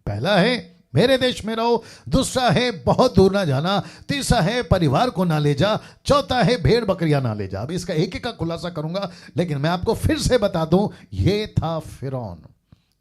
पहला है मेरे देश में रहो, दूसरा है बहुत दूर ना जाना, तीसरा है परिवार को ना ले जा, चौथा है भेड़ बकरियां ना ले जा। अब इसका एक एक का खुलासा करूंगा, लेकिन मैं आपको फिर से बता दूं, ये था फिरौन।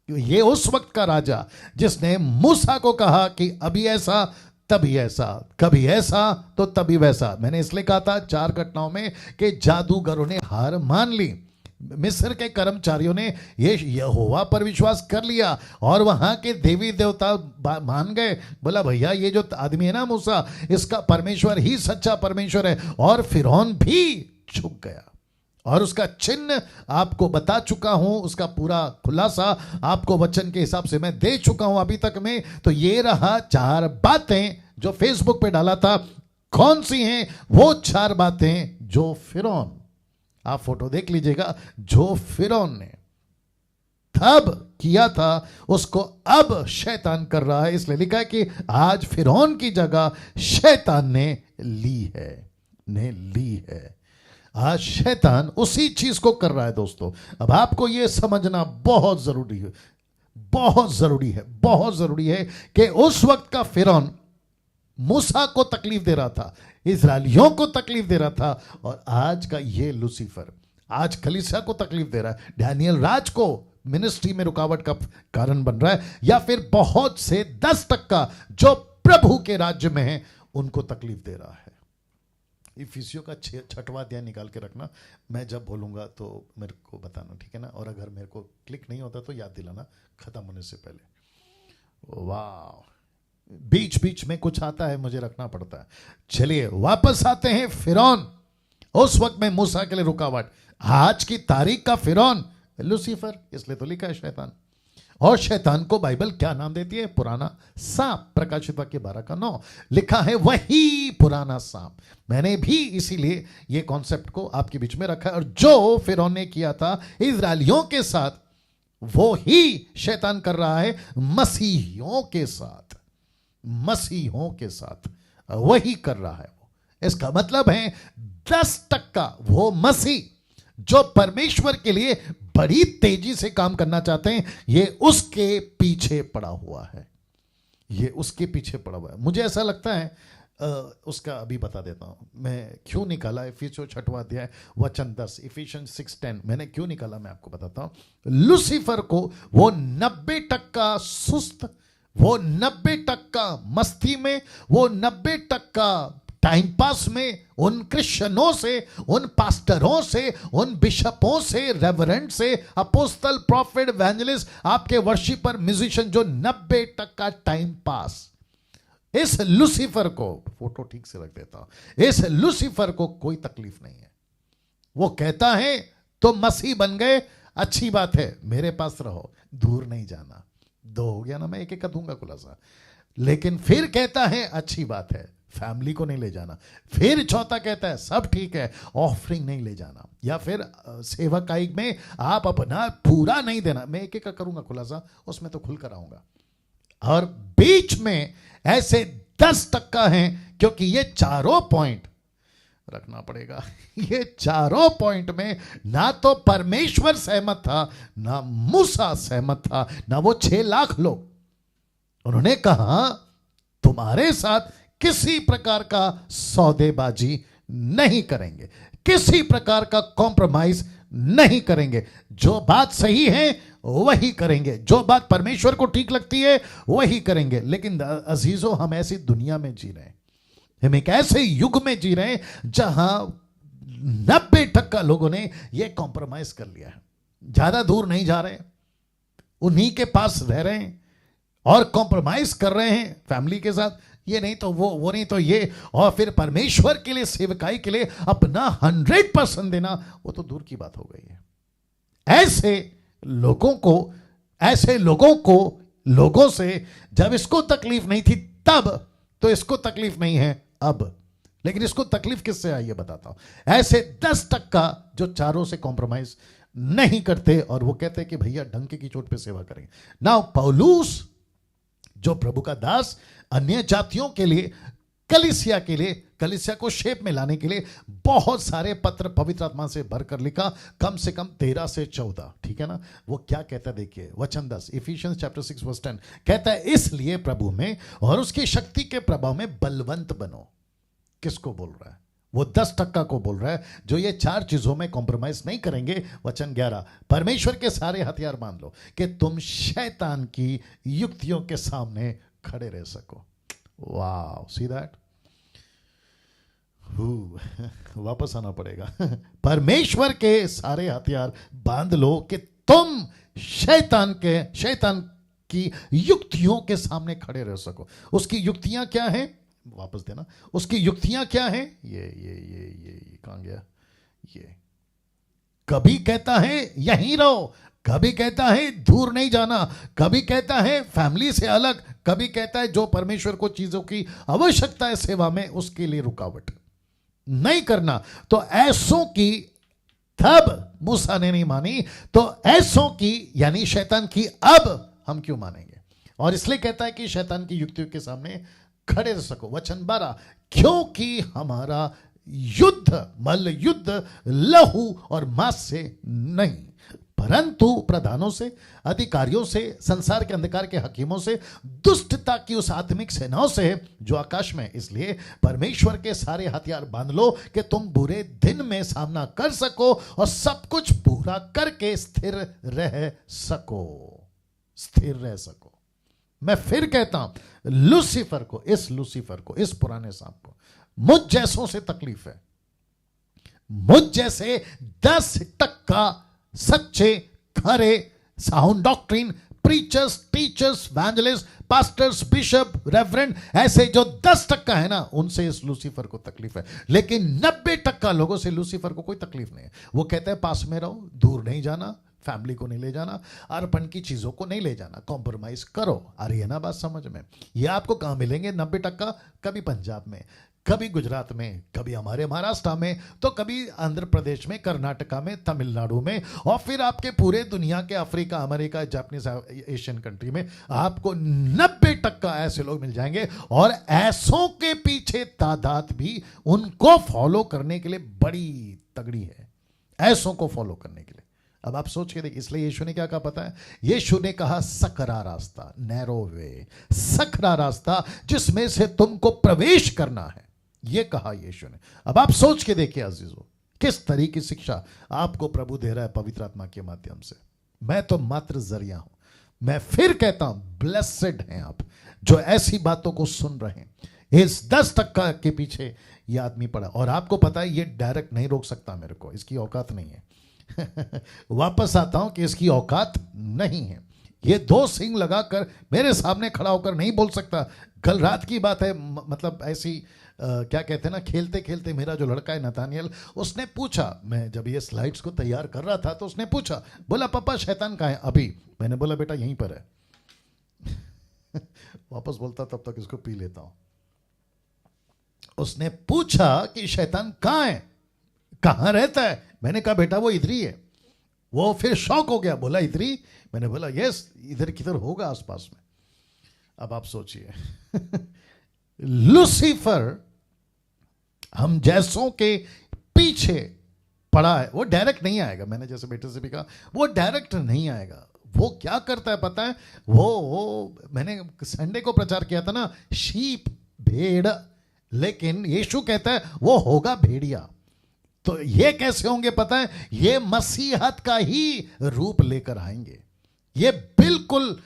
ये उस वक्त का राजा जिसने मूसा को कहा कि अभी ऐसा तभी ऐसा, कभी ऐसा तो तभी वैसा। मैंने इसलिए कहा था 4 घटनाओं में कि जादूगरों ने हार मान ली, मिस्र के कर्मचारियों ने ये यहोवा पर विश्वास कर लिया और वहां के देवी देवता मान गए। बोला भैया ये जो आदमी है ना मूसा, इसका परमेश्वर ही सच्चा परमेश्वर है। और फिरौन भी झुक गया और उसका चिन्ह आपको बता चुका हूं, उसका पूरा खुलासा आपको वचन के हिसाब से मैं दे चुका हूं अभी तक में। तो ये रहा 4 बातें जो फेसबुक पे डाला था। कौन सी हैं वो 4 बातें जो फिरौन, आप फोटो देख लीजिएगा, जो फिरौन ने तब किया था उसको अब शैतान कर रहा है। इसलिए लिखा है कि आज फिरौन की जगह शैतान ने ली है। आज शैतान उसी चीज को कर रहा है दोस्तों। अब आपको यह समझना बहुत जरूरी है कि उस वक्त का फिरौन मूसा को तकलीफ दे रहा था, इजरायलियों को तकलीफ दे रहा था, और आज का ये लूसीफर आज कलीसिया को तकलीफ दे रहा है, डैनियल राज को मिनिस्ट्री में रुकावट का कारण बन रहा है, या फिर बहुत से 10% जो प्रभु के राज्य में हैं उनको तकलीफ दे रहा है। इफिसियों का 6वां अध्याय निकाल के रखना, मैं जब बोलूंगा तो मेरे को बताना, ठीक है ना। और अगर मेरे को क्लिक नहीं होता तो याद दिलाना खत्म होने से पहले। वाह, बीच बीच में कुछ आता है, मुझे रखना पड़ता है। चलिए वापस आते हैं। फिरौन उस वक्त में मूसा के लिए रुकावट, आज की तारीख का फिरौन लूसीफर, इसलिए तो लिखा है शैतान। और शैतान को बाइबल क्या नाम देती है? पुराना सांप। प्रकाशित वाक्य 12:9 लिखा है वही पुराना सांप। मैंने भी इसीलिए ये कॉन्सेप्ट को आपके बीच में रखा है। और जो फिरौन ने किया था इजरायलियों के साथ, वो ही शैतान कर रहा है मसीहियों के साथ वही कर रहा है वो। इसका मतलब है 10% वो मसीह जो परमेश्वर के लिए बड़ी तेजी से काम करना चाहते हैं, ये उसके पीछे पड़ा हुआ है। मुझे ऐसा लगता है उसका अभी बता देता हूं मैं क्यों निकाला। इफिसियों 6वां अध्याय वचन 10, इफिशियंस 6:10 मैंने क्यों निकाला, मैं आपको बताता हूं। लूसीफर को वो 90% सुस्त, वो 90% मस्ती में, वो 90% टाइम पास में, उन क्रिश्चियनों से, उन पास्टरों से, उन बिशपों से, रेवरेंड से, अपोस्टल, प्रॉफिट, एवेंजलिस्ट, आपके वर्शिपर, म्यूजिशियन, जो 90% टाइम पास, इस लूसीफर को, फोटो ठीक से रख देता हूं, इस लूसीफर को कोई तकलीफ नहीं है। वो कहता है तो मसीह बन गए, अच्छी बात है, मेरे पास रहो, दूर नहीं जाना। 2 हो गया ना, मैं एक एक का दूंगा खुलासा। लेकिन फिर कहता है अच्छी बात है, फैमिली को नहीं ले जाना। फिर चौथा कहता है सब ठीक है, ऑफरिंग नहीं ले जाना, या फिर सेवकाई में आप अपना पूरा नहीं देना। मैं एक एक का करूंगा खुलासा, उसमें तो खुलकर आऊंगा। और बीच में ऐसे 10% हैं, क्योंकि ये चारों पॉइंट रखना पड़ेगा। ये चारों पॉइंट में ना तो परमेश्वर सहमत था, ना मूसा सहमत था, ना वो 6 लाख लोग। उन्होंने कहा तुम्हारे साथ किसी प्रकार का सौदेबाजी नहीं करेंगे, किसी प्रकार का कॉम्प्रोमाइज नहीं करेंगे। जो बात सही है वही करेंगे, जो बात परमेश्वर को ठीक लगती है वही करेंगे। लेकिन अजीजों, हम ऐसी दुनिया में जी रहे हैं, हम एक ऐसे युग में जी रहे हैं जहां 90% लोगों ने यह कॉम्प्रोमाइज कर लिया है। ज्यादा दूर नहीं जा रहे, उन्हीं के पास रह रहे हैं और कॉम्प्रोमाइज कर रहे हैं फैमिली के साथ। ये नहीं तो वो नहीं तो ये, और फिर परमेश्वर के लिए, सेवकाई के लिए अपना 100% देना, वो तो दूर की बात हो गई है। ऐसे लोगों को लोगों से जब इसको तकलीफ नहीं थी तब, तो इसको तकलीफ नहीं है अब। लेकिन इसको तकलीफ किससे आई है बताता हूं। ऐसे 10% जो चारों से कॉम्प्रोमाइज नहीं करते और वो कहते हैं कि भैया डंके की चोट पे सेवा करेंगे। नाउ पौलुस जो प्रभु का दास अन्य जातियों के लिए कलीसिया के लिए, कलीसिया को शेप में लाने के लिए बहुत सारे पत्र पवित्र आत्मा से भरकर लिखा, कम से कम 13 से 14, ठीक है ना। वो क्या कहता है देखिए, वचन 10, इफिशियंस चैप्टर 6 वर्स 10 कहता है, इसलिए प्रभु में और उसकी शक्ति के प्रभाव में बलवंत बनो। किसको बोल रहा है? वो 10% को बोल रहा है जो ये 4 चीजों में कॉम्प्रोमाइज नहीं करेंगे। वचन 11, परमेश्वर के सारे हथियार बांध लो कि तुम शैतान की युक्तियों के सामने खड़े रह सको। वाओ, सी दैट, वापस आना पड़ेगा। परमेश्वर के सारे हथियार बांध लो कि तुम शैतान की युक्तियों के सामने खड़े रह सको। उसकी युक्तियां क्या हैं? वापस देना, उसकी युक्तियां क्या हैं? ये कहां गया? ये कभी कहता है यहीं रहो, कभी कहता है दूर नहीं जाना, कभी कहता है फैमिली से अलग, कभी कहता है जो परमेश्वर को चीजों की आवश्यकता है सेवा में उसके लिए रुकावट नहीं करना। तो ऐसों की तब मूसा ने नहीं मानी, तो ऐसों की यानी शैतान की अब हम क्यों मानेंगे? और इसलिए कहता है कि शैतान की युक्तियों के सामने खड़े रह सको। वचन 12, क्योंकि हमारा युद्ध मल्ल युद्ध लहू और मांस से नहीं परंतु प्रधानों से, अधिकारियों से, संसार के अंधकार के हकीमों से, दुष्टता की उस आत्मिक सेनाओं से जो आकाश में। इसलिए परमेश्वर के सारे हथियार बांध लो कि तुम बुरे दिन में सामना कर सको और सब कुछ पूरा करके स्थिर रह सको, स्थिर रह सको। मैं फिर कहता हूं, लूसीफर को, इस पुराने सांप को मुझ जैसों से तकलीफ है। मुझ जैसे 10% सच्चे खरे sound doctrine preachers, teachers, evangelist, pastors, bishop, reverend, ऐसे जो 10% है ना, उनसे इस लूसीफर को तकलीफ है। लेकिन 90% लोगों से लूसीफर को कोई तकलीफ नहीं है। वो कहते हैं पास में रहो, दूर नहीं जाना, फैमिली को नहीं ले जाना, अर्पण की चीजों को नहीं ले जाना, कॉम्प्रोमाइज करो। आ रही है ना बात समझ में? ये आपको कहां मिलेंगे 90%? कभी पंजाब में, कभी गुजरात में, कभी हमारे महाराष्ट्र में, तो कभी आंध्र प्रदेश में, कर्नाटका में, तमिलनाडु में, और फिर आपके पूरे दुनिया के Africa, America, Japanese, Asian country में आपको 90% ऐसे लोग मिल जाएंगे। और ऐसों के पीछे तादाद भी उनको फॉलो करने के लिए बड़ी तगड़ी है, ऐसों को फॉलो करने के लिए। अब आप सोच के देखिए, इसलिए यीशु ने क्या कहा पता है? यीशु ने कहा सकरा रास्ता, नैरो वे, सकरा रास्ता जिसमें से तुमको प्रवेश करना है, ये कहा यीशु ने। अब आप सोच के देखिए अजीजों, किस तरह की शिक्षा आपको प्रभु दे रहा है पवित्र आत्मा के माध्यम से। मैं तो मात्र जरिया हूं। मैं फिर कहता हूं, ब्लेसेड हैं आप जो ऐसी बातों को सुन रहे हैं। इस 10% के पीछे ये आदमी पड़ा, और आपको पता है ये डायरेक्ट नहीं रोक सकता मेरे को, इसकी औकात नहीं है। वापस आता हूं कि इसकी औकात नहीं है। ये 2 सिंग लगाकर मेरे सामने खड़ा होकर नहीं बोल सकता। कल रात की बात है, मतलब ऐसी क्या कहते हैं ना, खेलते खेलते मेरा जो लड़का है नतानियल, उसने पूछा, मैं जब ये स्लाइड्स को तैयार कर रहा था तो उसने पूछा, बोला पापा शैतान कहाँ है अभी? मैंने बोला बेटा यहीं पर है। वापस बोलता तब तक इसको पी लेता हूं। उसने पूछा कि शैतान कहाँ है, कहाँ रहता है? मैंने कहा बेटा वो इधर ही है। वो फिर शॉक हो गया, बोला इधर ही? मैंने बोला यस, इधर किधर होगा आसपास में। अब आप सोचिए, लूसीफर हम जैसों के पीछे पड़ा है। वो डायरेक्ट नहीं आएगा, मैंने जैसे बेटे से भी कहा, वो डायरेक्ट नहीं आएगा। वो क्या करता है पता है? वो मैंने संडे को प्रचार किया था ना, शीप, भेड़, लेकिन यीशु कहता है वो होगा भेड़िया। तो ये कैसे होंगे पता है? ये मसीहत का ही रूप लेकर आएंगे। ये बिल्कुल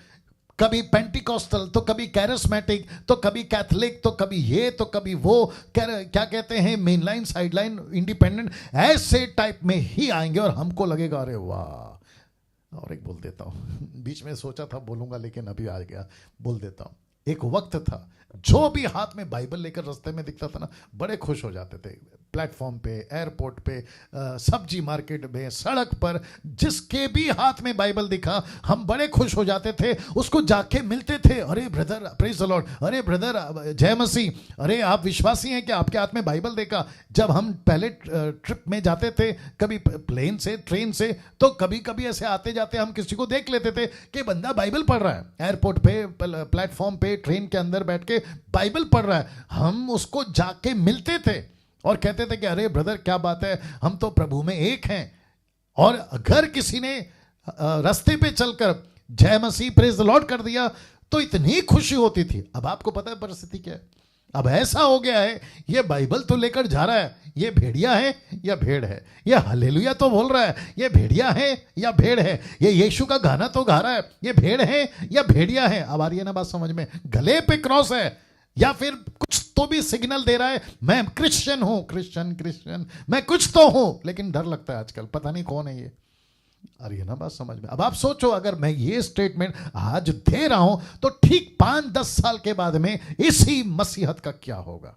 कभी पेंटिकॉस्टल, तो कभी कैरिस्मेटिक, तो कभी कैथोलिक, तो कभी ये, तो कभी वो, क्या कहते हैं, main line, side line, independent, ऐसे टाइप में ही आएंगे। और हमको लगेगा अरे वाह। और एक बोल देता हूं, बीच में सोचा था बोलूंगा लेकिन अभी आ गया, बोल देता हूं। एक वक्त था जो भी हाथ में बाइबल लेकर रास्ते में दिखता था ना, बड़े खुश हो जाते थे। प्लेटफॉर्म पे, एयरपोर्ट पे, सब्जी मार्केट में, सड़क पर, जिसके भी हाथ में बाइबल दिखा हम बड़े खुश हो जाते थे, उसको जाके मिलते थे। अरे ब्रदर प्रेज द लॉर्ड, अरे ब्रदर जय मसीह, अरे आप विश्वासी हैं कि आपके हाथ में बाइबल देखा। जब हम पहले ट्रिप में जाते थे, कभी प्लेन से, ट्रेन से, तो कभी कभी ऐसे आते जाते हम किसी को देख लेते थे कि बंदा बाइबल पढ़ रहा है, एयरपोर्ट पे, प्लेटफॉर्म पे, ट्रेन के अंदर बैठ के बाइबल पढ़ रहा है। हम उसको जाके मिलते थे और कहते थे कि अरे ब्रदर क्या बात है, हम तो प्रभु में एक हैं। और अगर किसी ने रास्ते पे चलकर जय मसीह प्रेज द लॉर्ड कर दिया तो इतनी खुशी होती थी। अब आपको पता है परिस्थिति क्या है? अब ऐसा हो गया है, ये बाइबल तो लेकर जा रहा है, ये भेड़िया है या भेड़ है? ये हालेलुया तो बोल रहा है, ये भेड़िया है या भेड़ है? ये यीशु का गाना तो गा रहा है, ये भेड़ है या भेड़िया है? अब आ रही है ना बात समझ में? गले पे क्रॉस है या फिर कुछ तो भी सिग्नल दे रहा है, मैं क्रिश्चियन हूं, क्रिश्चियन मैं कुछ तो हूं, लेकिन डर लगता है आजकल, पता नहीं कौन है ये। अरे ये ना बात समझ में? अब आप सोचो, अगर मैं ये स्टेटमेंट आज दे रहा हूं तो ठीक 5-10 साल के बाद में इसी मसीहत का क्या होगा?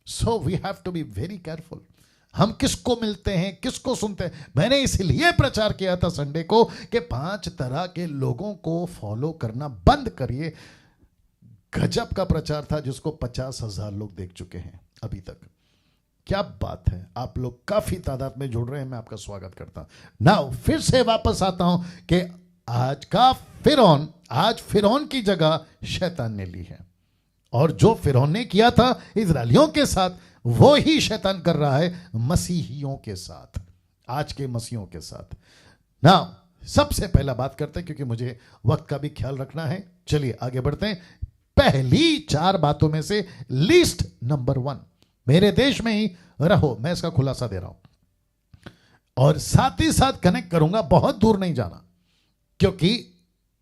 So we have to be very careful. हम किसको मिलते हैं, किसको सुनते हैं। मैंने इसलिए प्रचार किया था संडे को कि 5 तरह के लोगों को फॉलो करना बंद करिए। गजब का प्रचार था जिसको 50,000 लोग देख चुके हैं अभी तक। क्या बात है, आप लोग काफी तादाद में जुड़ रहे हैं, मैं आपका स्वागत करता हूं। नाउ फिर से वापस आता हूं कि आज का फिरौन, आज फिरौन की जगह शैतान ने ली है। और जो फिरौन ने किया था इजरायलियों के साथ, वो ही शैतान कर रहा है मसीहियों के साथ, आज के मसीहियों के साथ। नाउ सबसे पहला बात करते हैं, क्योंकि मुझे वक्त का भी ख्याल रखना है। चलिए आगे बढ़ते हैं। पहली 4 बातों में से लिस्ट नंबर 1, मेरे देश में ही रहो। मैं इसका खुलासा दे रहा हूं और साथ ही साथ कनेक्ट करूंगा, बहुत दूर नहीं जाना, क्योंकि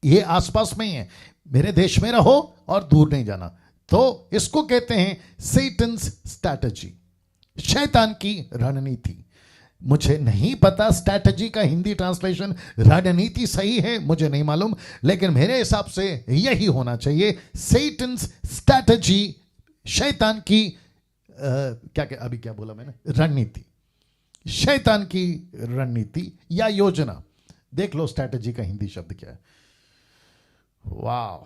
ये आसपास में ही है। मेरे देश में रहो और दूर नहीं जाना। तो इसको कहते हैं सेटन्स स्ट्रैटेजी, शैतान की रणनीति। मुझे नहीं पता स्ट्रैटेजी का हिंदी ट्रांसलेशन रणनीति सही है, मुझे नहीं मालूम, लेकिन मेरे हिसाब से यही होना चाहिए, सेटन्स स्ट्रैटेजी, शैतान की अभी क्या बोला मैंने? रणनीति, शैतान की रणनीति या योजना। देख लो स्ट्रैटेजी का हिंदी शब्द क्या है। वाह,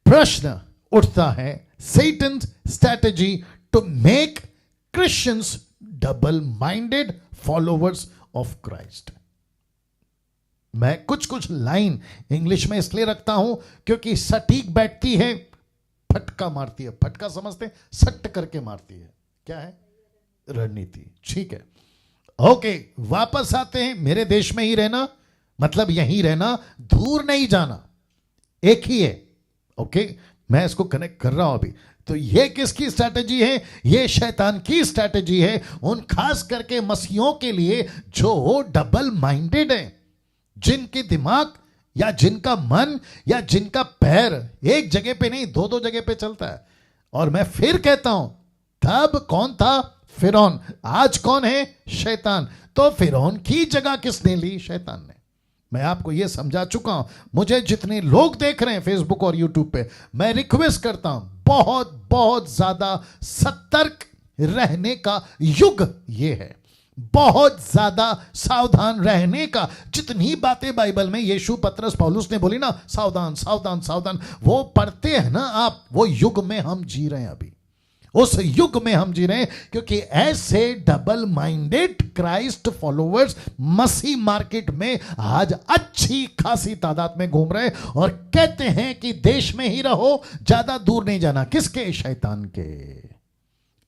प्रश्न उठता है, Satan's strategy to make Christians double minded followers of Christ. मैं कुछ लाइन इंग्लिश में इसलिए रखता हूं क्योंकि सटीक बैठती है, फटका मारती है। फटका समझते हैं, सट्ट करके मारती है। क्या है? रणनीति। ठीक है, ओके, वापस आते हैं। मेरे देश में ही रहना मतलब यहीं रहना, दूर नहीं जाना, एक ही है। ओके, मैं इसको कनेक्ट कर रहा हूं अभी। तो ये किसकी स्ट्रैटेजी है? ये शैतान की स्ट्रैटेजी है, उन खास करके मसीहों के लिए जो डबल माइंडेड हैं, जिनके दिमाग या जिनका मन या जिनका पैर एक जगह पे नहीं, 2-2 जगह पे चलता है। और मैं फिर कहता हूं, तब कौन था? फिरौन। आज कौन है? शैतान। तो फिरौन की जगह किसने ली? शैतान ने। मैं आपको यह समझा चुका हूं। मुझे जितने लोग देख रहे हैं फेसबुक और यूट्यूब पे, मैं रिक्वेस्ट करता हूं, बहुत बहुत ज्यादा सतर्क रहने का युग ये है, बहुत ज्यादा सावधान रहने का। जितनी बातें बाइबल में यीशु, पतरस, पौलुस ने बोली ना, सावधान सावधान सावधान, वो पढ़ते हैं ना आप, वो युग में हम जी रहे हैं अभी, उस युग में हम जी रहे हैं। क्योंकि ऐसे डबल माइंडेड क्राइस्ट फॉलोवर्स मसीह मार्केट में आज अच्छी खासी तादाद में घूम रहे हैं और कहते हैं कि देश में ही रहो, ज्यादा दूर नहीं जाना। किसके? शैतान के।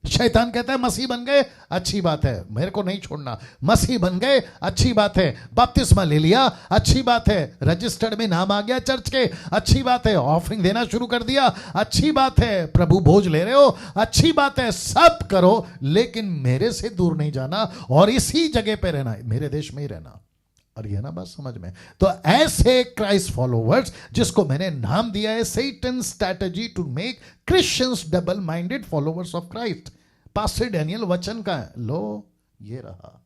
शैतान कहता है मसीह बन गए, अच्छी बात है, मेरे को नहीं छोड़ना। मसीह बन गए, अच्छी बात है। बपतिस्मा ले लिया, अच्छी बात है। रजिस्टर्ड में नाम आ गया चर्च के, अच्छी बात है। ऑफरिंग देना शुरू कर दिया, अच्छी बात है। प्रभु भोज ले रहे हो, अच्छी बात है। सब करो, लेकिन मेरे से दूर नहीं जाना और इसी जगह पे रहना, मेरे देश में ही रहना। और यह ना बात समझ में? तो ऐसे क्राइस्ट फॉलोवर्स, जिसको मैंने नाम दिया है Satan's strategy to make Christians double minded followers of Christ. Pastor Daniel वचन का है, लो ये रहा।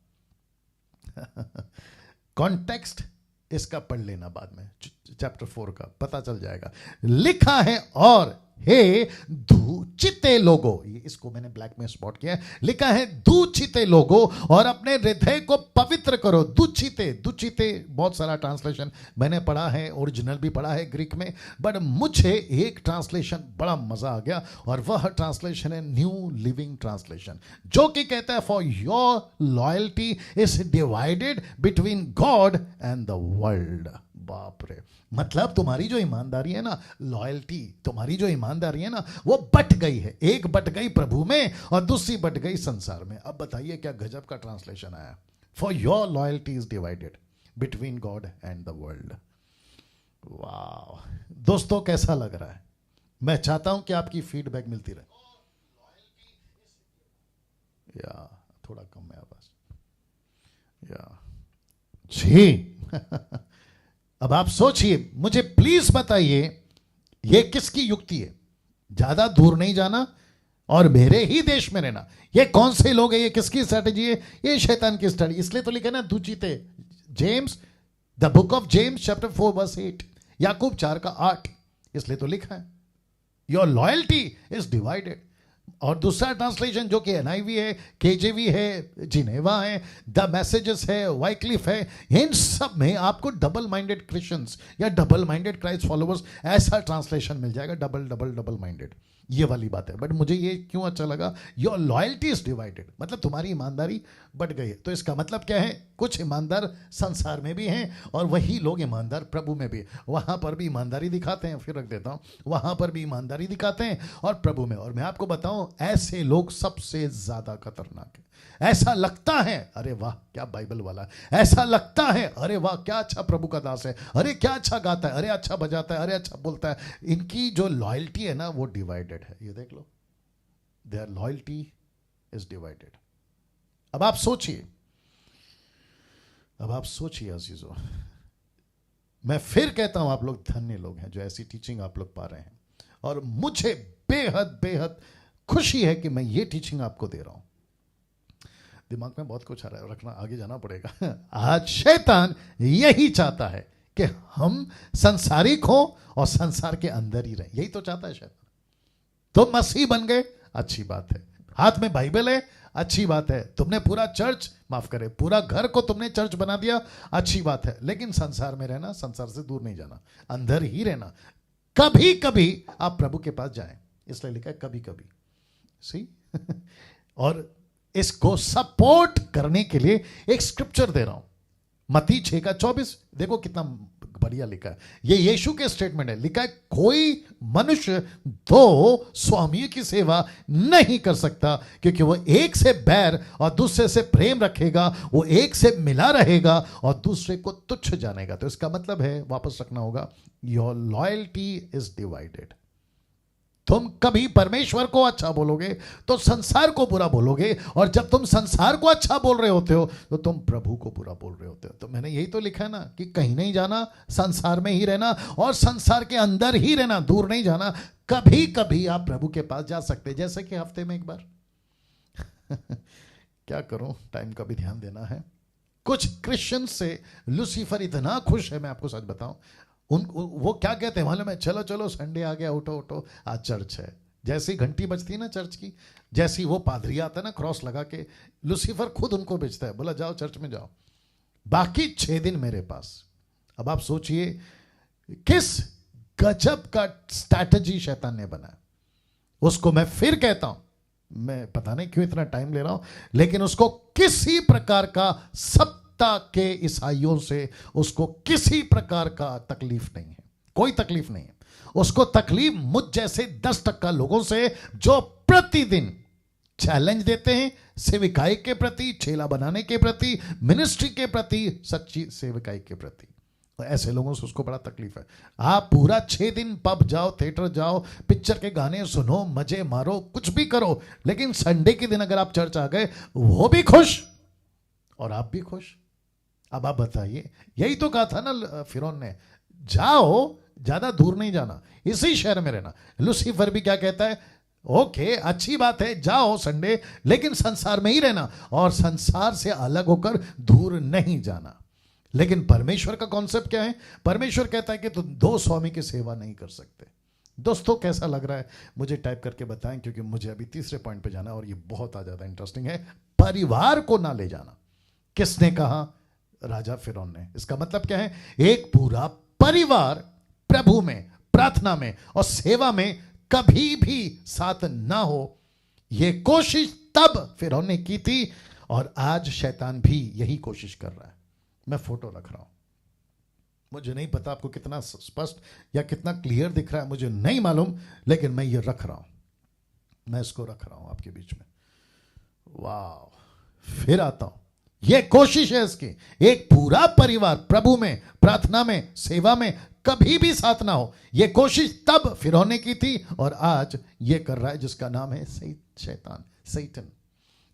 कॉन्टेक्स्ट इसका पढ़ लेना बाद में, चैप्टर 4 का पता चल जाएगा। लिखा है, और हे दूचिते लोगो, इसको मैंने ब्लैक में स्पॉट किया है, लिखा है दूचिते लोगो, और अपने हृदय को पवित्र करो। दूचिते, दूचिते बहुत सारा ट्रांसलेशन मैंने पढ़ा है, ओरिजिनल भी पढ़ा है ग्रीक में, बट मुझे एक ट्रांसलेशन बड़ा मजा आ गया, और वह ट्रांसलेशन है न्यू लिविंग ट्रांसलेशन, जो कि कहता है for your loyalty is divided between God and the world. बाप रे, मतलब तुम्हारी जो ईमानदारी है ना, लॉयल्टी, तुम्हारी जो ईमानदारी है ना, वो बट गई है। एक बट गई प्रभु में और दूसरी बट गई संसार में। अब बताइए क्या गजब का ट्रांसलेशन आया, for your loyalty is divided between God and the world. वाह दोस्तों, कैसा लग रहा है? मैं चाहता हूं कि आपकी फीडबैक मिलती रहे। या थोड़ा कम है आवाज, या जी। अब आप सोचिए, मुझे प्लीज बताइए ये किसकी युक्ति है? ज्यादा दूर नहीं जाना और मेरे ही देश में रहना। ये कौन से लोग हैं? ये किसकी स्ट्रेटेजी है? ये शैतान की स्ट्रेटेजी। इसलिए तो लिखा ना दूचिते, James, the book of James chapter 4 verse 8, Yakub 4 का 8, इसलिए तो लिखा है योर लॉयल्टी इज डिवाइडेड। और दूसरा ट्रांसलेशन जो कि एनआईवी है, केजेवी है, जिनेवा है, द मैसेजेस है, वाइक्लिफ है, इन सब में आपको डबल माइंडेड क्रिश्चियंस या डबल माइंडेड क्राइस्ट फॉलोअर्स ऐसा ट्रांसलेशन मिल जाएगा, डबल डबल डबल माइंडेड, ये वाली बात है। बट मुझे ये क्यों अच्छा लगा, योर लॉयल्टी इज डिवाइडेड, मतलब तुम्हारी ईमानदारी बढ़ गई है। तो इसका मतलब क्या है? कुछ ईमानदार संसार में भी हैं और वही लोग ईमानदार प्रभु में भी, वहां पर भी ईमानदारी दिखाते हैं, फिर रख देता हूं, वहां पर भी ईमानदारी दिखाते हैं और प्रभु में। और मैं आपको बताऊं, ऐसे लोग सबसे ज्यादा खतरनाक है। ऐसा लगता है अरे वाह क्या बाइबल वाला, ऐसा लगता है अरे वाह क्या अच्छा प्रभु का दास है, अरे क्या अच्छा गाता है, अरे अच्छा बजाता है, अरे अच्छा बोलता है। इनकी जो लॉयल्टी है ना, वो डिवाइडेड है। ये देख लो, देयर लॉयल्टी इज डिवाइडेड। अब आप सोचिए, अब आप सोचिए अजीजों, मैं फिर कहता हूं आप लोग धन्य लोग हैं जो ऐसी टीचिंग आप लोग पा रहे हैं, और मुझे बेहद बेहद खुशी है कि मैं ये टीचिंग आपको दे रहा हूं। दिमाग में बहुत कुछ आ रहा है, रखना, आगे जाना पड़ेगा। आज शैतान यही चाहता है कि हम संसारिक हो और संसार के अंदर ही रहें, यही तो चाहता है शैतान। तो मसीह बन गए, अच्छी बात है, हाथ में बाइबल है, अच्छी बात है, तुमने पूरा चर्च, माफ करे, पूरा घर को तुमने चर्च बना दिया, अच्छी बात है, लेकिन संसार में रहना, संसार से दूर नहीं जाना, अंदर ही रहना। कभी कभी आप प्रभु के पास जाएं, इसलिए लिखा है कभी कभी, सी। और इसको सपोर्ट करने के लिए एक स्क्रिप्चर दे रहा हूं, मत्ती 6 का 24, देखो कितना बढ़िया लिखा है। ये यीशु के स्टेटमेंट है, लिखा है कोई मनुष्य दो स्वामियों की सेवा नहीं कर सकता, क्योंकि वो एक से बैर और दूसरे से प्रेम रखेगा, वो एक से मिला रहेगा और दूसरे को तुच्छ जानेगा। तो इसका मतलब है, वापस रखना होगा, योर लॉयल्टी इज डिवाइडेड। तुम कभी परमेश्वर को अच्छा बोलोगे तो संसार को बुरा बोलोगे, और जब तुम संसार को अच्छा बोल रहे होते हो तो तुम प्रभु को बुरा बोल रहे होते हो। तो मैंने यही तो लिखा है ना कि कहीं नहीं जाना, संसार में ही रहना और संसार के अंदर ही रहना, दूर नहीं जाना। कभी कभी आप प्रभु के पास जा सकते हैं, जैसे कि हफ्ते में एक बार। क्या करूं, टाइम का भी ध्यान देना है। कुछ क्रिश्चियन से लूसीफर इतना खुश है, मैं आपको सच बताऊं, वो क्या कहते हैं मालूम है? चलो चलो संडे आ गया, उठो उठो, आज चर्च है। जैसी घंटी बजती है ना चर्च की, जैसी वो पादरी आता है ना क्रॉस लगा के, लूसीफर खुद उनको भेजता है, बोला जाओ चर्च में जाओ, बाकी 6 दिन मेरे पास। अब आप सोचिए किस गजब का स्ट्रैटेजी शैतान ने बनाया। उसको मैं फिर कहता हूं, मैं पता नहीं क्यों इतना टाइम ले रहा हूं, लेकिन उसको किसी प्रकार का के ईसाइयों से उसको किसी प्रकार का तकलीफ नहीं है, कोई तकलीफ नहीं है। उसको तकलीफ मुझ जैसे 10% लोगों से जो प्रतिदिन चैलेंज देते हैं सेविकाई के प्रति, चेला बनाने के प्रति, मिनिस्ट्री के प्रति, सच्ची सेविकाई के प्रति। ऐसे लोगों से उसको बड़ा तकलीफ है। आप पूरा 6 दिन पब जाओ, थिएटर जाओ, पिक्चर के गाने सुनो, मजे मारो, कुछ भी करो, लेकिन संडे के दिन अगर आप चर्च आ गए, वो भी खुश और आप भी खुश। अब आप बताइए, यही तो कहा था ना फिरौन ने, जाओ, ज्यादा दूर नहीं जाना, इसी शहर में रहना। लूसीफर भी क्या कहता है? ओके, अच्छी बात है, जाओ संडे, लेकिन संसार में ही रहना और संसार से अलग होकर दूर नहीं जाना। लेकिन परमेश्वर का कॉन्सेप्ट क्या है? परमेश्वर कहता है कि तुम 2 स्वामी की सेवा नहीं कर सकते। दोस्तों कैसा लग रहा है मुझे टाइप करके बताएं, क्योंकि मुझे अभी तीसरे पॉइंट पे जाना है और ये बहुत ज्यादा इंटरेस्टिंग है। परिवार को ना ले जाना, किसने कहा? राजा फिरौन ने। इसका मतलब क्या है? एक पूरा परिवार प्रभु में, प्रार्थना में और सेवा में कभी भी साथ ना हो, यह कोशिश तब फिरौन ने की थी और आज शैतान भी यही कोशिश कर रहा है। मैं फोटो रख रहा हूं, मुझे नहीं पता आपको कितना स्पष्ट या कितना क्लियर दिख रहा है, मुझे नहीं मालूम, लेकिन मैं ये रख रहा हूं, मैं इसको रख रहा हूं आपके बीच में। वाह, फिर आता हूं। यह कोशिश है इसकी, एक पूरा परिवार प्रभु में, प्रार्थना में, सेवा में कभी भी साथ ना हो, यह कोशिश तब फिरौन ने की थी और आज यह कर रहा है, जिसका नाम है शैतान, सैतन।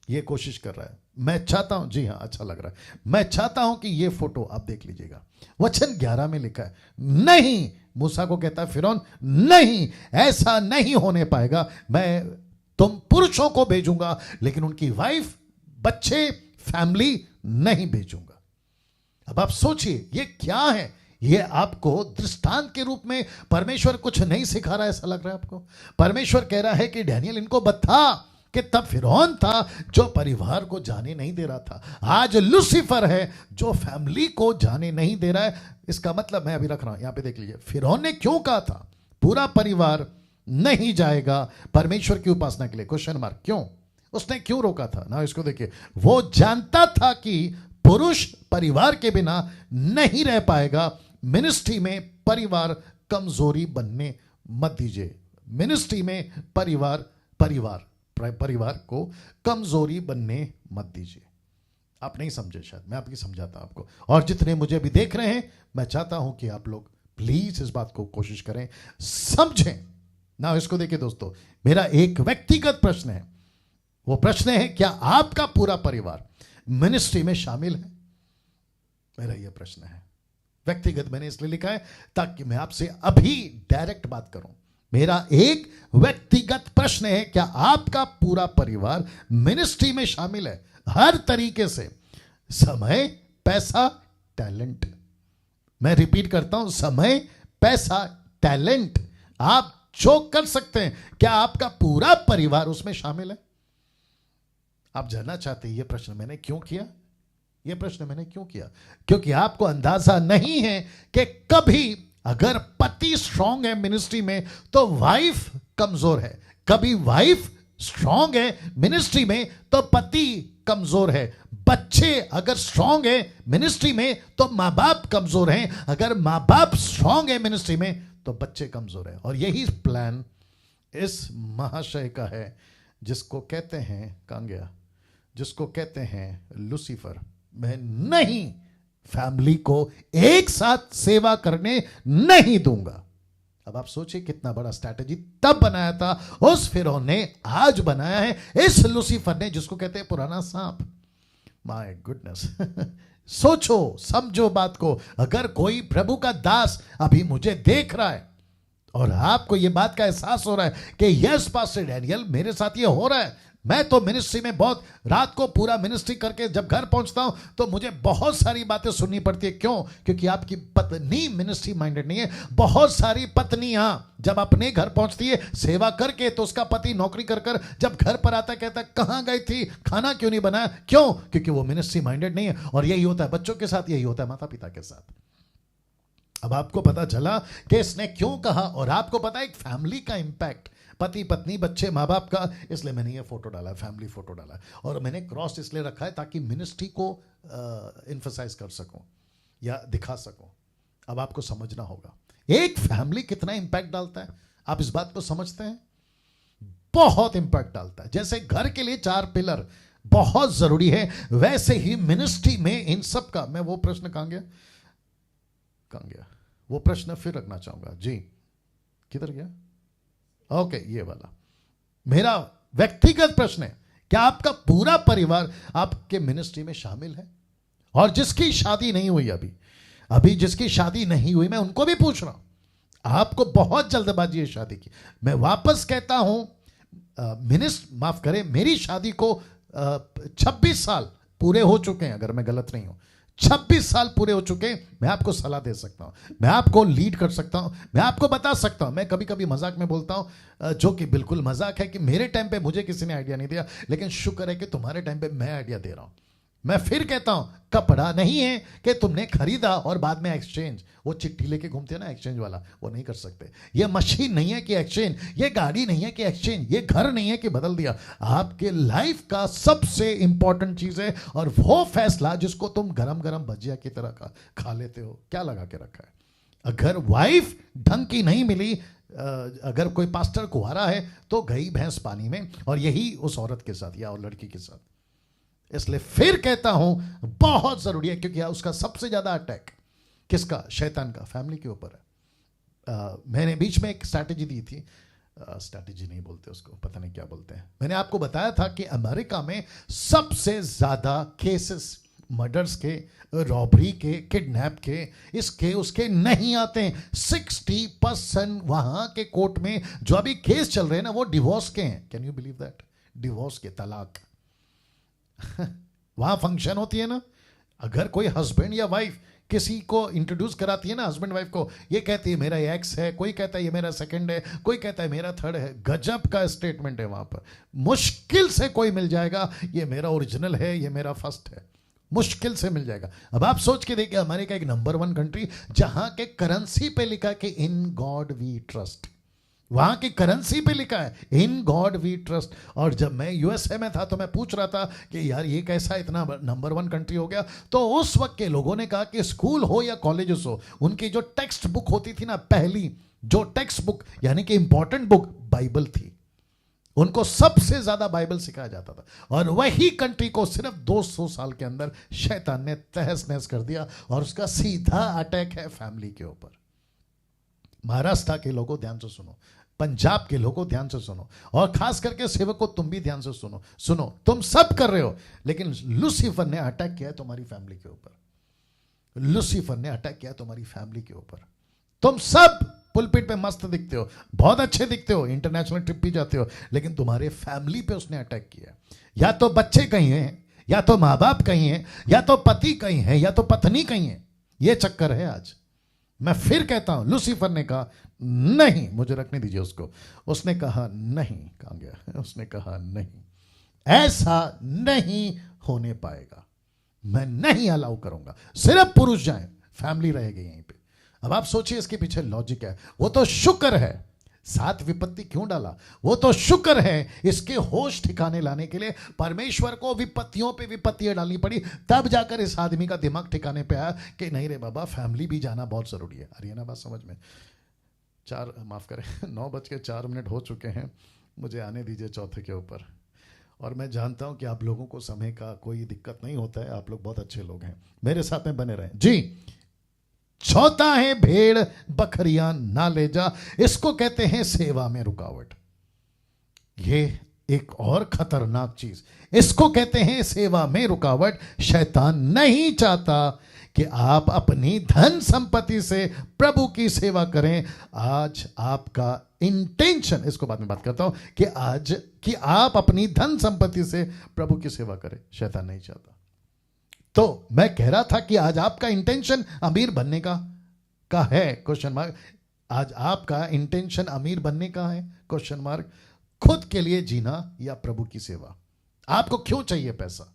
ये कोशिश कर रहा है। मैं चाहता हूं, जी हां अच्छा लग रहा है, मैं चाहता हूं कि ये फोटो आप देख लीजिएगा। वचन 11 में लिखा है, नहीं, मूसा को कहता है फिरौन, नहीं, ऐसा नहीं होने पाएगा, मैं तुम पुरुषों को भेजूंगा लेकिन उनकी वाइफ, बच्चे, फैमिली नहीं भेजूंगा। अब आप सोचिए ये क्या है? ये आपको दृष्टांत के रूप में परमेश्वर कुछ नहीं सिखा रहा है, ऐसा लग रहा है आपको? परमेश्वर कह रहा है कि डैनियल इनको बता कि तब फिरौन था जो परिवार को जाने नहीं दे रहा था, आज लूसीफर है जो फैमिली को जाने नहीं दे रहा है। इसका मतलब मैं अभी रख रहा हूं, यहां पे देख लीजिए, फिरौन ने क्यों कहा था पूरा परिवार नहीं जाएगा परमेश्वर की उपासना के लिए? Question mark. क्यों? उसने क्यों रोका था ना? इसको देखिए, वो जानता था कि पुरुष परिवार के बिना नहीं रह पाएगा। मिनिस्ट्री में परिवार कमजोरी बनने मत दीजिए। मिनिस्ट्री में परिवार को कमजोरी बनने मत दीजिए। आप नहीं समझे शायद, मैं आपकी समझाता हूं आपको। और जितने मुझे अभी देख रहे हैं, मैं चाहता हूं कि आप लोग प्लीज इस बात को कोशिश करें, समझें ना। इसको देखिए दोस्तों, मेरा एक व्यक्तिगत प्रश्न है। वो प्रश्न है, क्या आपका पूरा परिवार मिनिस्ट्री में शामिल है? मेरा यह प्रश्न है व्यक्तिगत। मैंने इसलिए लिखा है ताकि मैं आपसे अभी डायरेक्ट बात करूं। मेरा एक व्यक्तिगत प्रश्न है, क्या आपका पूरा परिवार मिनिस्ट्री में शामिल है? हर तरीके से, समय, पैसा, टैलेंट। मैं रिपीट करता हूं, समय, पैसा, टैलेंट, आप जो कर सकते हैं, क्या आपका पूरा परिवार उसमें शामिल है? आप जानना चाहते हैं यह प्रश्न मैंने क्यों किया? यह प्रश्न मैंने क्यों किया? क्योंकि आपको अंदाजा नहीं है कि कभी अगर पति स्ट्रांग है मिनिस्ट्री में तो वाइफ कमजोर है, कभी वाइफ स्ट्रांग है मिनिस्ट्री में तो पति कमजोर है। बच्चे अगर स्ट्रांग है मिनिस्ट्री में तो मां बाप कमजोर हैं, अगर मां बाप स्ट्रांग है मिनिस्ट्री में तो बच्चे कमजोर हैं। और यही प्लान इस महाशय का है जिसको कहते हैं कांगया, जिसको कहते हैं लूसीफर। मैं नहीं, फैमिली को एक साथ सेवा करने नहीं दूंगा। अब आप सोचिए कितना बड़ा स्ट्रैटेजी तब बनाया था उस फिरौन ने, आज बनाया है इस लूसीफर ने, जिसको कहते हैं पुराना सांप। माय गुडनेस सोचो, समझो बात को। अगर कोई प्रभु का दास अभी मुझे देख रहा है और आपको यह बात का एहसास हो रहा है कि यस पास्टर डैनियल, मेरे साथ ये हो रहा है, मैं तो मिनिस्ट्री में बहुत, रात को पूरा मिनिस्ट्री करके जब घर पहुंचता हूं तो मुझे बहुत सारी बातें सुननी पड़ती है। क्यों? क्योंकि आपकी पत्नी मिनिस्ट्री माइंडेड नहीं है। बहुत सारी पत्नियां जब अपने घर पहुंचती है सेवा करके तो उसका पति नौकरी कर कर जब घर पर आता कहता है कहां गई थी, खाना क्यों नहीं बनाया? क्यों? क्योंकि वो मिनिस्ट्री माइंडेड नहीं है। और यही होता है बच्चों के साथ, यही होता है माता पिता के साथ। अब आपको पता चला कि इसने क्यों कहा, और आपको पता है एक फैमिली का इंपैक्ट, पति पत्नी बच्चे माँ बाप का। इसलिए मैंने ये फोटो डाला, फैमिली फोटो डाला, और मैंने क्रॉस इसलिए रखा है ताकि मिनिस्ट्री को एम्फसाइज कर सकूं या दिखा सकूं। अब आपको समझना होगा एक फैमिली कितना इंपैक्ट डालता है। आप इस बात को समझते हैं? बहुत इंपैक्ट डालता है। जैसे घर के लिए 4 पिलर बहुत जरूरी है, वैसे ही मिनिस्ट्री में इन सब का। मैं वो प्रश्न कहां गया, वो प्रश्न फिर रखना चाहूंगा। जी किधर गया? ओके, ये वाला मेरा व्यक्तिगत प्रश्न है, क्या आपका पूरा परिवार आपके मिनिस्ट्री में शामिल है? और जिसकी शादी नहीं हुई अभी जिसकी शादी नहीं हुई, मैं उनको भी पूछ रहा हूं। आपको बहुत जल्दबाजी है शादी की। मैं वापस कहता हूं, माफ करें, मेरी शादी को 26 साल पूरे हो चुके हैं, अगर मैं गलत नहीं हूं। 26 साल पूरे हो चुके, मैं आपको सलाह दे सकता हूं, मैं आपको लीड कर सकता हूं, मैं आपको बता सकता हूं। मैं कभी कभी मजाक में बोलता हूं, जो कि बिल्कुल मजाक है, कि मेरे टाइम पे मुझे किसी ने आइडिया नहीं दिया, लेकिन शुक्र है कि तुम्हारे टाइम पे मैं आइडिया दे रहा हूं। मैं फिर कहता हूं, कपड़ा नहीं है कि तुमने खरीदा और बाद में एक्सचेंज, वो चिट्ठी लेके घूमते हैं ना एक्सचेंज वाला, वो नहीं कर सकते। ये मशीन नहीं है कि एक्सचेंज, ये गाड़ी नहीं है कि एक्सचेंज, ये घर नहीं है कि बदल दिया। आपके लाइफ का सबसे इंपॉर्टेंट चीज है, और वो फैसला जिसको तुम गरम गरम भजिया की तरह का खा लेते हो, क्या लगा के रखा है। अगर वाइफ ढंग की नहीं मिली, अगर कोई पास्टर कुंवारा है तो गई भैंस पानी में, और यही उस औरत के साथ या और लड़की के साथ। इसलिए फिर कहता हूं, बहुत जरूरी है, क्योंकि उसका सबसे ज्यादा अटैक किसका, शैतान का, फैमिली के ऊपर है। मैंने बीच में एक स्ट्रैटेजी दी थी, स्ट्रैटेजी नहीं बोलते उसको, पता नहीं क्या बोलते हैं। मैंने आपको बताया था कि अमेरिका में सबसे ज्यादा केसेस मर्डर्स के, रॉबरी के, किडनैप के, इसके उसके नहीं आते हैं। 60% वहां के कोर्ट में जो अभी केस चल रहे हैं ना, वो डिवोर्स के हैं। Can you believe that? Divorce के, तलाक। वहां फंक्शन होती है ना, अगर कोई हस्बैंड या वाइफ किसी को इंट्रोड्यूस कराती है ना, हस्बैंड वाइफ को, ये कहती है मेरा एक्स है, कोई कहता है ये मेरा सेकंड है, कोई कहता है मेरा थर्ड है। गजब का स्टेटमेंट है वहां पर। मुश्किल से कोई मिल जाएगा ये मेरा ओरिजिनल है, ये मेरा फर्स्ट है, मुश्किल से मिल जाएगा। अब आप सोच के देखिए, अमेरिका एक नंबर 1 कंट्री, जहां के करेंसी पे लिखा कि इन गॉड वी ट्रस्ट। वहां की करेंसी पे लिखा है इन गॉड वी ट्रस्ट। और जब मैं यूएसए में था तो मैं पूछ रहा था कि यार ये कैसा इतना नंबर 1 कंट्री हो गया। तो उस वक्त के लोगों ने कहा कि स्कूल हो या कॉलेजेस हो, उनकी जो टेक्स्ट बुक होती थी ना, पहली जो टेक्स्ट बुक यानी कि इंपॉर्टेंट बुक, बाइबल थी। उनको सबसे ज्यादा बाइबल सिखाया जाता था। और वही कंट्री को सिर्फ 200 साल के अंदर शैतान ने तहस नहस कर दिया, और उसका सीधा अटैक है फैमिली के ऊपर। महाराष्ट्र के लोगों ध्यान से सुनो, पंजाब के लोगों ध्यान से सुनो, और खास करके सेवकों तुम भी ध्यान से सुनो। सुनो, तुम सब कर रहे हो, लेकिन लूसीफर ने अटैक किया है तुम्हारी फैमिली के ऊपर। लूसीफर ने अटैक किया है तुम्हारी फैमिली के ऊपर। तुम सब पुलपिट पे मस्त दिखते हो, बहुत अच्छे दिखते हो, इंटरनेशनल ट्रिप भी जाते हो, लेकिन तुम्हारे फैमिली पे उसने अटैक किया। या तो बच्चे कहीं हैं, या तो माँ बाप कहीं हैं, या तो पति कहीं है, या तो पत्नी कहीं है। ये चक्कर है आज। मैं फिर कहता हूं, लूसीफर ने कहा नहीं, मुझे रखने दीजिए उसको। उसने कहा नहीं, कहां गया, उसने कहा नहीं, ऐसा नहीं होने पाएगा, मैं नहीं अलाउ करूंगा, सिर्फ पुरुष जाएं, फैमिली रहेगी यहीं पे। अब आप सोचिए इसके पीछे लॉजिक है। वो तो शुक्र है, 7 विपत्ति क्यों डाला, वो तो शुक्र है इसके होश ठिकाने लाने के लिए परमेश्वर को विपत्तियों पे विपत्तियां डालनी पड़ी, तब जाकर इस आदमी का दिमाग ठिकाने पे आया कि नहीं रे बाबा, फैमिली भी जाना बहुत जरूरी है। अरे ना बात समझ में? 9:04 हो चुके हैं, मुझे आने दीजिए चौथे के ऊपर। और मैं जानता हूं कि आप लोगों को समय का कोई दिक्कत नहीं होता है, आप लोग बहुत अच्छे लोग हैं, मेरे साथ में बने रहें जी। चौथा है भेड़ बकरियां ना ले जा, इसको कहते हैं सेवा में रुकावट। ये एक और खतरनाक चीज, इसको कहते हैं सेवा में रुकावट। शैतान नहीं चाहता कि आप अपनी धन संपत्ति से प्रभु की सेवा करें। आज आपका इंटेंशन, इसको बाद में बात करता हूं, कि आज कि आप अपनी धन संपत्ति से प्रभु की सेवा करें, शैतान नहीं चाहता। तो मैं कह रहा था कि आज आपका इंटेंशन अमीर बनने का है, क्वेश्चन मार्क। आज आपका इंटेंशन अमीर बनने का है, क्वेश्चन मार्क। खुद के लिए जीना या प्रभु की सेवा। आपको क्यों चाहिए पैसा?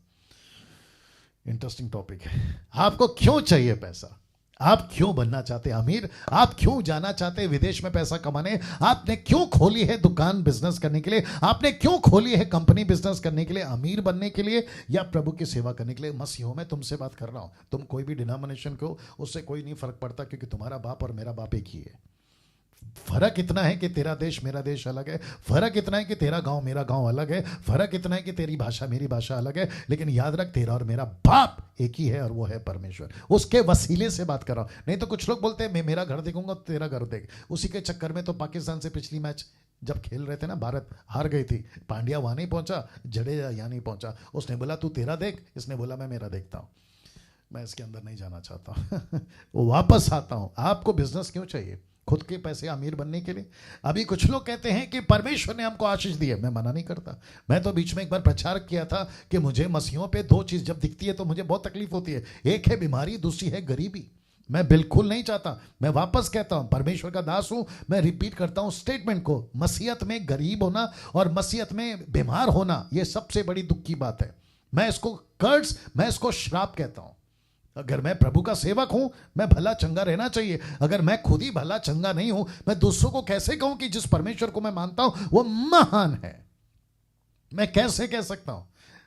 इंटरेस्टिंग टॉपिक है। आपको क्यों चाहिए पैसा? आप क्यों बनना चाहते हैं अमीर? आप क्यों जाना चाहते हैं विदेश में पैसा कमाने? आपने क्यों खोली है दुकान बिजनेस करने के लिए? आपने क्यों खोली है कंपनी बिजनेस करने के लिए? अमीर बनने के लिए या प्रभु की सेवा करने के लिए? मसीहों में तुमसे बात कर रहा हूं, तुम कोई भी डिनोमिनेशन को, उससे कोई नहीं फर्क पड़ता, क्योंकि तुम्हारा बाप और मेरा बाप एक ही है। फर्क इतना है कि तेरा देश मेरा देश अलग है, फर्क इतना है कि तेरा गांव मेरा गांव अलग है, फर्क इतना है कि तेरी भाषा मेरी भाषा अलग है, लेकिन याद रख, तेरा और मेरा बाप एक ही है, और वो है परमेश्वर। उसके वसीले से बात कर रहा हूं। नहीं तो कुछ लोग बोलते हैं मैं मेरा घर देखूंगा तो तेरा घर देख। उसी के चक्कर में तो पाकिस्तान से पिछली मैच जब खेल रहे थे ना, भारत हार गई थी, पांड्या वहां नहीं पहुंचा, जडेजा यहां नहीं पहुंचा। उसने बोला तू तेरा देख, इसने बोला मैं मेरा देखता हूं। मैं इसके अंदर नहीं जाना चाहता हूं। वो वापस आता हूं। आपको बिजनेस क्यों चाहिए? खुद के पैसे अमीर बनने के लिए। अभी कुछ लोग कहते हैं कि परमेश्वर ने हमको आशीष दी है, मैं मना नहीं करता। मैं तो बीच में एक बार प्रचार किया था कि मुझे मसीहों पे दो चीज जब दिखती है तो मुझे बहुत तकलीफ होती है, एक है बीमारी, दूसरी है गरीबी। मैं बिल्कुल नहीं चाहता, मैं वापस कहता हूं, परमेश्वर का दास हूं, मैं रिपीट करता हूं स्टेटमेंट को, मसीहत में गरीब होना और मसीहत में बीमार होना यह सबसे बड़ी दुख की बात है। मैं इसको कर्ज, मैं इसको श्राप कहता हूं। अगर मैं प्रभु का सेवक हूं, मैं भला चंगा रहना चाहिए। अगर मैं खुद ही भला चंगा नहीं हूं, मैं दूसरों को कैसे कहूं कि जिस परमेश्वर को मैं मानता हूं वो महान है? मैं कैसे कह सकता हूं?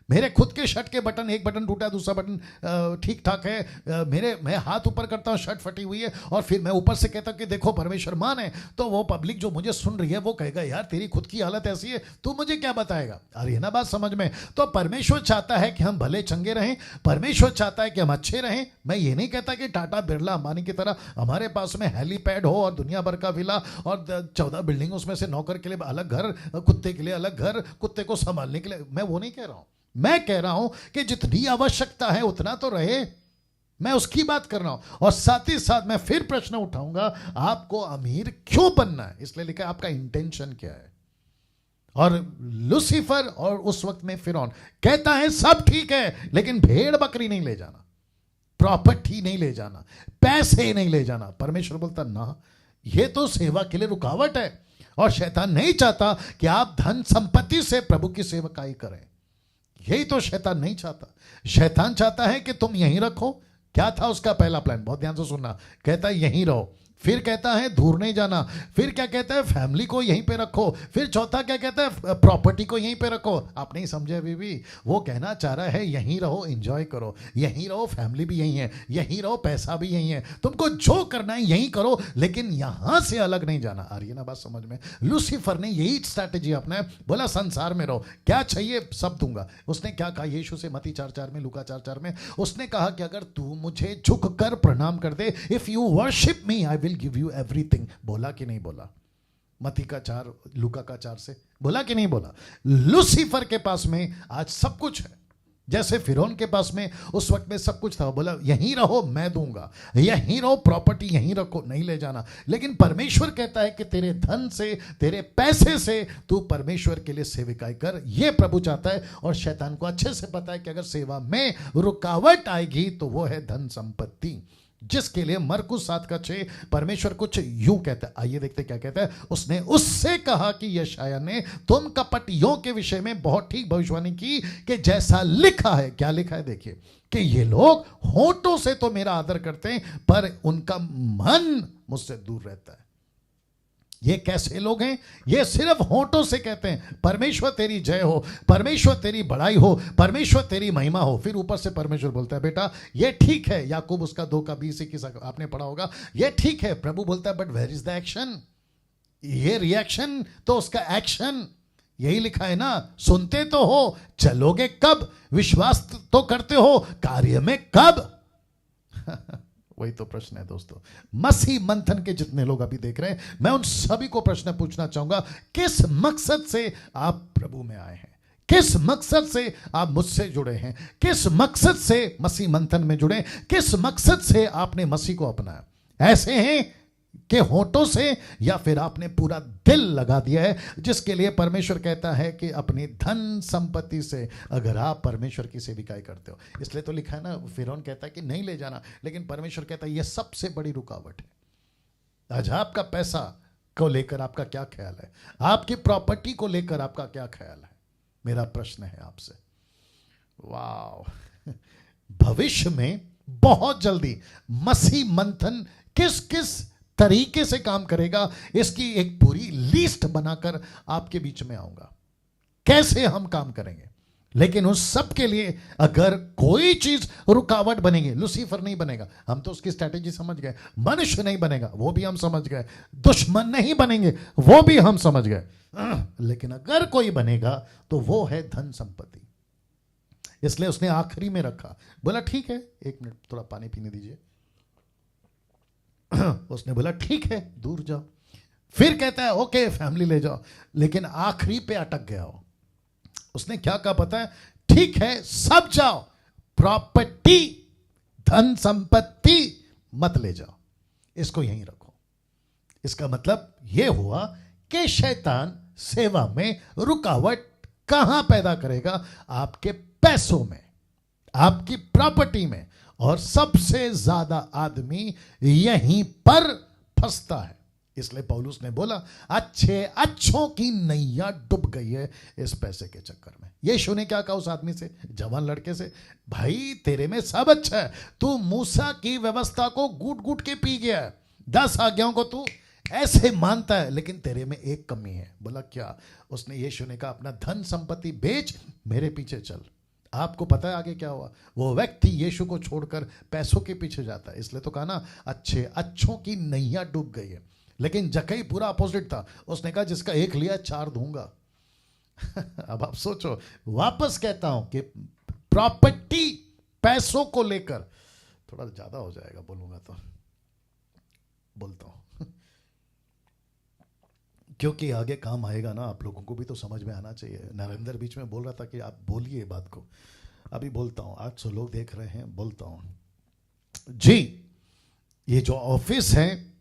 मेरे खुद के शर्ट के बटन, एक बटन टूटा, दूसरा बटन ठीक ठाक है, मैं हाथ ऊपर करता हूं, शर्ट फटी हुई है, और फिर मैं ऊपर से कहता हूं कि देखो परमेश्वर मान है, तो वो पब्लिक जो मुझे सुन रही है वो कहेगा यार तेरी खुद की हालत ऐसी है, तू मुझे क्या बताएगा? अरे ना बात समझ में? तो परमेश्वर चाहता है कि हम भले चंगे रहें, परमेश्वर चाहता है कि हम अच्छे रहें। मैं ये नहीं कहता कि टाटा बिरला अंबानी की तरह हमारे पास में हेलीपैड हो और दुनिया भर का विला और 14 बिल्डिंग, उसमें से नौकर के लिए अलग घर, कुत्ते के लिए अलग घर, कुत्ते को संभालने के लिए, मैं वो नहीं कह रहा हूं। मैं कह रहा हूं कि जितनी आवश्यकता है उतना तो रहे, मैं उसकी बात कर रहा हूं। और साथ ही साथ मैं फिर प्रश्न उठाऊंगा, आपको अमीर क्यों बनना है? इसलिए लिखा है आपका इंटेंशन क्या है। और लूसीफर और उस वक्त में फिरौन कहता है सब ठीक है, लेकिन भेड़ बकरी नहीं ले जाना, प्रॉपर्टी नहीं ले जाना, पैसे नहीं ले जाना। परमेश्वर बोलता ना, ये तो सेवा के लिए रुकावट है, और शैतान नहीं चाहता कि आप धन संपत्ति से प्रभु की सेवकाई करें। यही तो शैतान नहीं चाहता। शैतान चाहता है कि तुम यहीं रखो। क्या था उसका पहला प्लान? बहुत ध्यान से सुनना। कहता है यहीं रहो, फिर कहता है दूर नहीं जाना, फिर क्या कहता है फैमिली को यहीं पे रखो, फिर चौथा क्या कहता है प्रॉपर्टी को यहीं पे रखो। आप नहीं समझे अभी भी? वो कहना चाह रहा है यहीं रहो, एंजॉय करो, यहीं रहो, फैमिली भी यहीं है, यहीं रहो, पैसा भी यहीं है, तुमको जो करना है यहीं करो, लेकिन यहां से अलग नहीं जाना। आ रही है ना बात समझ में? लूसीफर ने यही स्ट्रैटेजी अपनाया, बोला संसार में रहो, क्या चाहिए सब दूंगा। उसने क्या कहा यीशु से? मत्ती 4:4 में, लूका 4:4 में उसने कहा कि अगर तू मुझे झुक कर प्रणाम कर दे, if you worship me I will give you everything. बोला कि नहीं बोला? मत्ती का 4, लूका का 4 से बोला कि नहीं बोला? लूसीफर के पास में आज सब कुछ है, जैसे फिरौन के पास में उस वक्त में सब कुछ था। बोला यहीं रहो, मैं दूंगा, यहीं रहो, प्रॉपर्टी यहीं रखो, नहीं ले जाना। लेकिन परमेश्वर कहता है कि तेरे धन से, तेरे पैसे से तू परमेश्वर के लिए सेविकाई कर। यह प्रभु चाहता है। और शैतान को अच्छे से पता है कि अगर सेवा में रुकावट आएगी तो वो है धन संपत्ति, जिसके लिए मरकुस 7:6 परमेश्वर कुछ यूं कहता है। आइए देखते क्या कहता है। उसने उससे कहा कि यशायाह ने तुम कपटियों के विषय में बहुत ठीक भविष्यवाणी की कि जैसा लिखा है। क्या लिखा है? देखिए कि ये लोग होठों से तो मेरा आदर करते हैं, पर उनका मन मुझसे दूर रहता है। ये कैसे लोग हैं? ये सिर्फ होठों से कहते हैं परमेश्वर तेरी जय हो, परमेश्वर तेरी बड़ाई हो, परमेश्वर तेरी महिमा हो। फिर ऊपर से परमेश्वर बोलता है बेटा ये ठीक है, याकूब उसका 2:20-21 आपने पढ़ा होगा, ये ठीक है। प्रभु बोलता है but where is the action? ये रिएक्शन तो उसका एक्शन। यही लिखा है ना, सुनते तो हो, चलोगे कब? विश्वास तो करते हो, कार्य में कब? वही तो प्रश्न है दोस्तों। मसीह मंथन के जितने लोग अभी देख रहे हैं, मैं उन सभी को प्रश्न पूछना चाहूंगा, किस मकसद से आप प्रभु में आए हैं? किस मकसद से आप मुझसे जुड़े हैं? किस मकसद से मसीह मंथन में जुड़े? किस मकसद से आपने मसीह को अपनाया? ऐसे हैं कि होठों से, या फिर आपने पूरा दिल लगा दिया है, जिसके लिए परमेश्वर कहता है कि अपनी धन संपत्ति से अगर आप परमेश्वर की सेविकाई करते हो। इसलिए तो लिखा है ना, फिरौन कहता है कि नहीं ले जाना, लेकिन परमेश्वर कहता है यह सबसे बड़ी रुकावट है। आज आपका पैसा को लेकर आपका क्या ख्याल है? आपकी प्रॉपर्टी को लेकर आपका क्या ख्याल है? मेरा प्रश्न है आपसे। वाह! भविष्य में बहुत जल्दी मसीह मंथन किस किस तरीके से काम करेगा, इसकी एक पूरी लिस्ट बनाकर आपके बीच में आऊंगा, कैसे हम काम करेंगे। लेकिन उस सब के लिए अगर कोई चीज रुकावट बनेगी, लूसीफर नहीं बनेगा, हम तो उसकी स्ट्रैटेजी समझ गए। मनुष्य नहीं बनेगा, वो भी हम समझ गए। दुश्मन नहीं बनेंगे, वो भी हम समझ गए। लेकिन अगर कोई बनेगा तो वो है धन संपत्ति। इसलिए उसने आखिरी में रखा। बोला ठीक है, 1 मिनट थोड़ा पानी पीने दीजिए। उसने बोला ठीक है, दूर जाओ। फिर कहता है ओके फैमिली ले जाओ, लेकिन आखिरी पे अटक गया हो। उसने क्या कहा पता है? ठीक है सब जाओ, प्रॉपर्टी, धन संपत्ति मत ले जाओ, इसको यहीं रखो, इसका मतलब यह हुआ कि शैतान सेवा में रुकावट कहां पैदा करेगा? आपके पैसों में, आपकी प्रॉपर्टी में। और सबसे ज्यादा आदमी यहीं पर फंसता है। इसलिए पौलुस ने बोला अच्छों की नैया डूब गई है इस पैसे के चक्कर में। यीशु ने क्या कहा उस आदमी से, जवान लड़के से, भाई तेरे में सब अच्छा है, तू मूसा की व्यवस्था को घूट घूट के पी गया है, 10 आज्ञाओं को तू ऐसे मानता है, लेकिन तेरे में एक कमी है। बोला क्या? उसने, यीशु ने कहा अपना धन संपत्ति बेच, मेरे पीछे चल। आपको पता है आगे क्या हुआ? वो व्यक्ति यीशु को छोड़कर पैसों के पीछे जाता है। इसलिए तो कहा ना, अच्छों की नैया डूब गई है। लेकिन जक्कई पूरा अपोजिट था। उसने कहा जिसका एक लिया 4 दूंगा। अब आप सोचो, वापस कहता हूं कि प्रॉपर्टी, पैसों को लेकर थोड़ा ज्यादा हो जाएगा, बोलूंगा तो बोलता हूं क्योंकि आगे काम आएगा ना, आप लोगों को भी तो समझ में आना चाहिए। नरेंद्र बीच में बोल रहा था कि आप बोलिए बात को, अभी बोलता हूं। 800 लोग देख रहे हैं, बोलता हूं जी। ये जो ऑफिस है,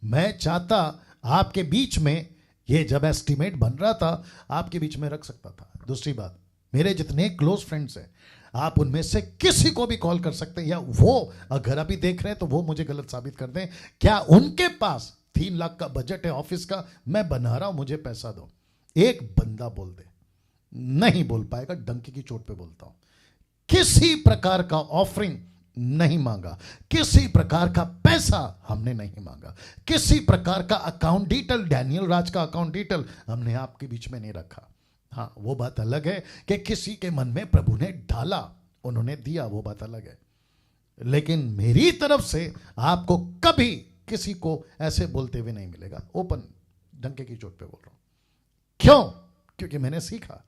मैं चाहता आपके बीच में, ये जब एस्टीमेट बन रहा था आपके बीच में रख सकता था। दूसरी बात, मेरे जितने क्लोज फ्रेंड्स हैं, आप उनमें से किसी को भी कॉल कर सकते हैं, या वो अगर अभी देख रहे हैं तो वो मुझे गलत साबित कर दें। क्या उनके पास 3 लाख का बजट है ऑफिस का, मैं बना रहा हूं, मुझे पैसा दो। एक बंदा बोल दे, नहीं बोल पाएगा, डंकी की चोट पे बोलता हूं। किसी प्रकार का ऑफरिंग नहीं मांगा, किसी प्रकार का पैसा हमने नहीं मांगा, किसी प्रकार का अकाउंट डिटेल, डैनियल राज का अकाउंट डिटेल हमने आपके बीच में नहीं रखा। हाँ, वो बात अलग है कि किसी के मन में प्रभु ने डाला, उन्होंने दिया, वो बात अलग है। लेकिन मेरी तरफ से आपको कभी किसी को ऐसे बोलते हुए नहीं मिलेगा। ओपन डंके की चोट पे बोल रहा हूं। क्यों? क्योंकि मैंने सीखा।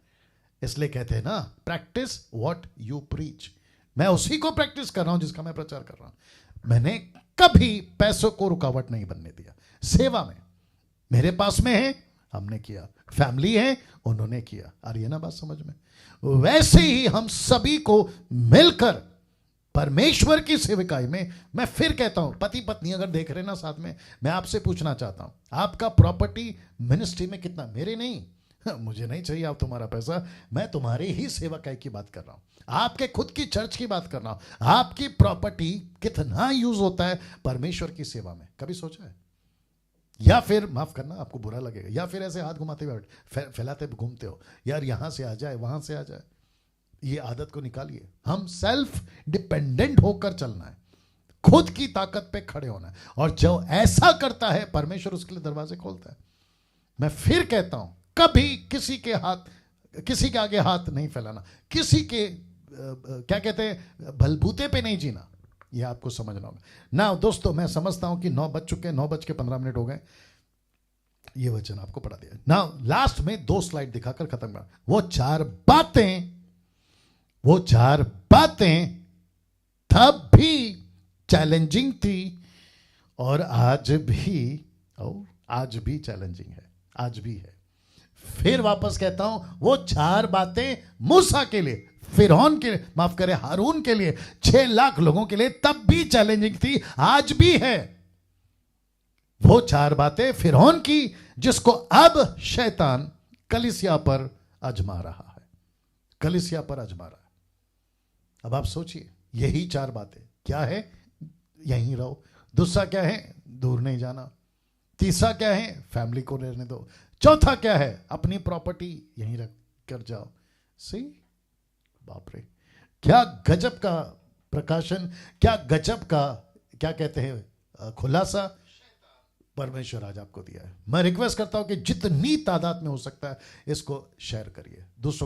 इसलिए कहते हैं ना, प्रैक्टिस व्हाट यू प्रीच। मैं उसी को प्रैक्टिस कर रहा हूं जिसका मैं प्रचार कर रहा हूं। मैंने कभी पैसों को रुकावट नहीं बनने दिया। सेवा में मेरे पास में है, हमने किया, फैमिली है, उन्होंने किया। आ रही है ना बात समझ में? वैसे ही हम सभी को मिलकर परमेश्वर की सेवकाई में, मैं फिर कहता हूं, पति पत्नी अगर देख रहे ना साथ में, मैं आपसे पूछना चाहता हूं, आपका प्रॉपर्टी मिनिस्ट्री में कितना? मेरे नहीं, मुझे नहीं चाहिए आप तुम्हारा पैसा, मैं तुम्हारी ही सेवकाई की बात कर रहा हूं, आपके खुद की चर्च की बात कर रहा हूं। आपकी प्रॉपर्टी कितना यूज होता है परमेश्वर की सेवा में, कभी सोचा है? या फिर माफ करना, आपको बुरा लगेगा, या फिर ऐसे हाथ घुमाते हुए फैलाते घूमते हो, यार यहां से आ जाए, वहां से आ जाए। ये आदत को निकालिए। हम सेल्फ डिपेंडेंट होकर चलना है, खुद की ताकत पे खड़े होना है, और जो ऐसा करता है परमेश्वर उसके लिए दरवाजे खोलता है। मैं फिर कहता हूं, कभी किसी के आगे हाथ नहीं फैलाना, किसी के क्या कहते हैं, बलबूते पे नहीं जीना, यह आपको समझना होगा ना। दोस्तों, मैं समझता हूं कि 9 बज चुके, 9:15 हो गए। ये वचन आपको पढ़ा दिया ना। लास्ट में 2 स्लाइड दिखाकर खत्म कर। वो चार बातें तब भी चैलेंजिंग थी, और आज भी चैलेंजिंग है, आज भी है। फिर वापस कहता हूं, वो 4 बातें मूसा के लिए, फिरौन के, माफ करें, हारून के लिए, 6 लाख लोगों के लिए तब भी चैलेंजिंग थी, आज भी है। वो 4 बातें फिरौन की, जिसको अब शैतान कलीसिया पर आजमा रहा है, कलीसिया पर आजमा रहा है। अब आप सोचिए, यही 4 बातें क्या है? यहीं रहो। दूसरा क्या है? दूर नहीं जाना। तीसरा क्या है? फैमिली को रहने दो। चौथा क्या है? अपनी प्रॉपर्टी यहीं रख कर जाओ। सी, बाप रे, क्या गजब का प्रकाशन, क्या गजब का, क्या कहते हैं, खुलासा परमेश्वर आज आपको दिया है। मैं रिक्वेस्ट करता हूं कि जितनी तादाद में हो सकता है इसको शेयर करिए, दूसरों